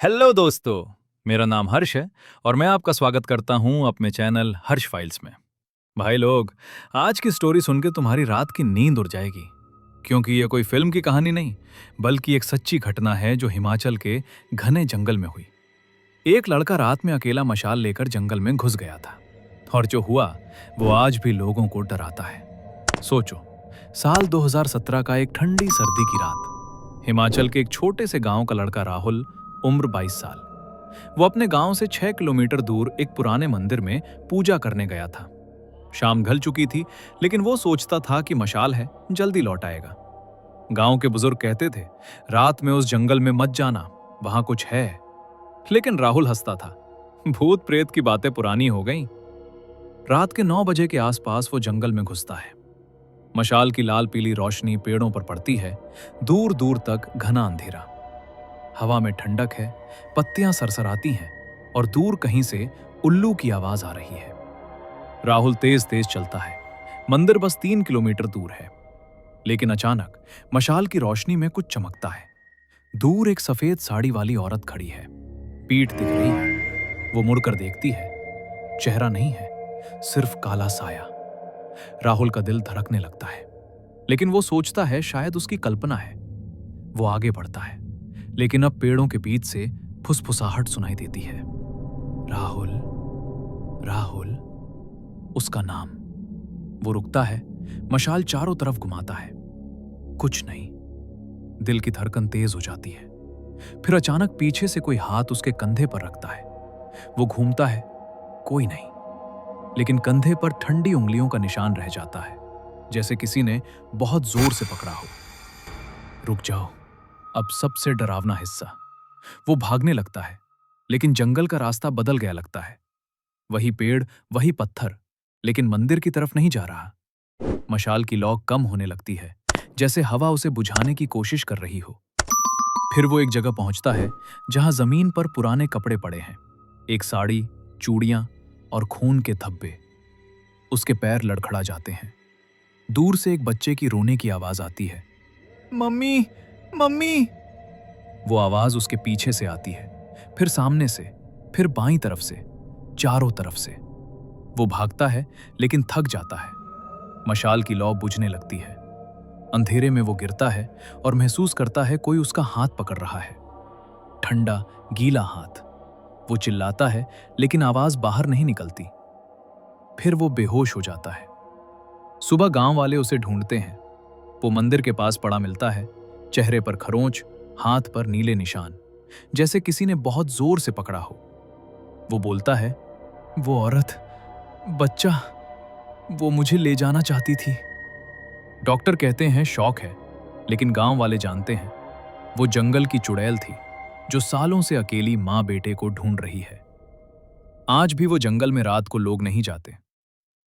Hello दोस्तों। मेरा नाम हर्ष है और मैं आपका स्वागत करता हूं अपने चैनल हर्ष फाइल्स में। भाई लोग, आज की स्टोरी सुन के तुम्हारी रात की नींद उड़ जाएगी, क्योंकि ये कोई फिल्म की कहानी नहीं, बल्कि एक सच्ची घटना है जो हिमाचल के घने जंगल में हुई। एक लड़का रात में अकेला मशाल लेकर जंगल में घुस गया था, और जो हुआ वो आज भी लोगों को डराता है। सोचो, साल 2017 का एक ठंडी सर्दी की रात, हिमाचल के एक छोटे से गांव का लड़का राहुल, उम्र 22 साल, वो अपने गांव से 6 किलोमीटर दूर एक पुराने मंदिर में पूजा करने गया था। शाम ढल चुकी थी, लेकिन वो सोचता था कि मशाल है, जल्दी लौट आएगा। गांव के बुजुर्ग कहते थे, रात में उस जंगल में मत जाना, वहां कुछ है। लेकिन राहुल हंसता था, भूत प्रेत की बातें पुरानी हो गईं। रात के 9 बजे के आसपास वो जंगल में घुसता है। मशाल की लाल पीली रोशनी पेड़ों पर पड़ती है, दूर दूर तक घना अंधेरा। हवा में ठंडक है, पत्तियां सरसराती हैं और दूर कहीं से उल्लू की आवाज आ रही है। राहुल तेज तेज चलता है। मंदिर बस 3 किलोमीटर दूर है, लेकिन अचानक मशाल की रोशनी में कुछ चमकता है। दूर एक सफेद साड़ी वाली औरत खड़ी है, पीठ दिख रही है। वो मुड़कर देखती है, चेहरा नहीं है, सिर्फ काला साया। राहुल का दिल धड़कने लगता है, लेकिन वो सोचता है शायद उसकी कल्पना है। वो आगे बढ़ता है, लेकिन अब पेड़ों के बीच से फुसफुसाहट सुनाई देती है। राहुल, राहुल, उसका नाम। वो रुकता है, मशाल चारों तरफ घुमाता है, कुछ नहीं। दिल की धड़कन तेज हो जाती है। फिर अचानक पीछे से कोई हाथ उसके कंधे पर रखता है। वो घूमता है, कोई नहीं, लेकिन कंधे पर ठंडी उंगलियों का निशान रह जाता है, जैसे किसी ने बहुत जोर से पकड़ा हो। रुक जाओ, अब सबसे डरावना हिस्सा। वो भागने लगता है, लेकिन जंगल का रास्ता बदल गया लगता है। वही पेड़, वही पत्थर, लेकिन मंदिर की तरफ नहीं जा रहा। मशाल की लौ कम होने लगती है, जैसे हवा उसे बुझाने की कोशिश कर रही हो। फिर वो एक जगह पहुंचता है जहां जमीन पर पुराने कपड़े पड़े हैं, एक साड़ी, चूड़ियां और खून के धब्बे। उसके पैर लड़खड़ा जाते हैं। दूर से एक बच्चे की रोने की आवाज आती है, मम्मी, मम्मी। वो आवाज उसके पीछे से आती है, फिर सामने से, फिर बाईं तरफ से, चारों तरफ से। वो भागता है, लेकिन थक जाता है। मशाल की लौ बुझने लगती है। अंधेरे में वो गिरता है और महसूस करता है कोई उसका हाथ पकड़ रहा है, ठंडा गीला हाथ। वो चिल्लाता है, लेकिन आवाज बाहर नहीं निकलती। फिर वो बेहोश हो जाता है। सुबह गांव वाले उसे ढूंढते हैं। वो मंदिर के पास पड़ा मिलता है, चेहरे पर खरोंच, हाथ पर नीले निशान, जैसे किसी ने बहुत जोर से पकड़ा हो। वो बोलता है, वो औरत, बच्चा, वो मुझे ले जाना चाहती थी। डॉक्टर कहते हैं शौक है, लेकिन गांव वाले जानते हैं वो जंगल की चुड़ैल थी, जो सालों से अकेली मां बेटे को ढूंढ रही है। आज भी वो जंगल में रात को लोग नहीं जाते।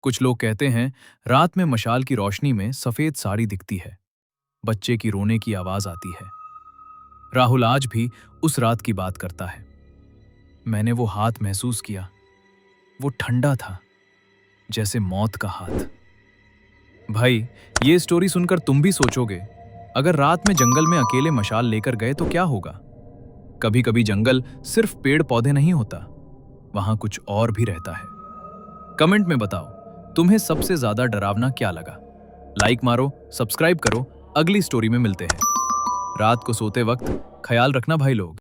कुछ लोग कहते हैं रात में मशाल की रोशनी में सफेद साड़ी दिखती है, बच्चे की रोने की आवाज आती है। राहुल आज भी उस रात की बात करता है। मैंने वो हाथ महसूस किया, वो ठंडा था, जैसे मौत का हाथ। भाई, ये स्टोरी सुनकर तुम भी सोचोगे, अगर रात में जंगल में अकेले मशाल लेकर गए तो क्या होगा। कभी कभी जंगल सिर्फ पेड़ पौधे नहीं होता, वहां कुछ और भी रहता है। कमेंट में बताओ, तुम्हें सबसे ज्यादा डरावना क्या लगा। लाइक मारो, सब्सक्राइब करो, अगली स्टोरी में मिलते हैं। रात को सोते वक्त ख्याल रखना भाई लोग।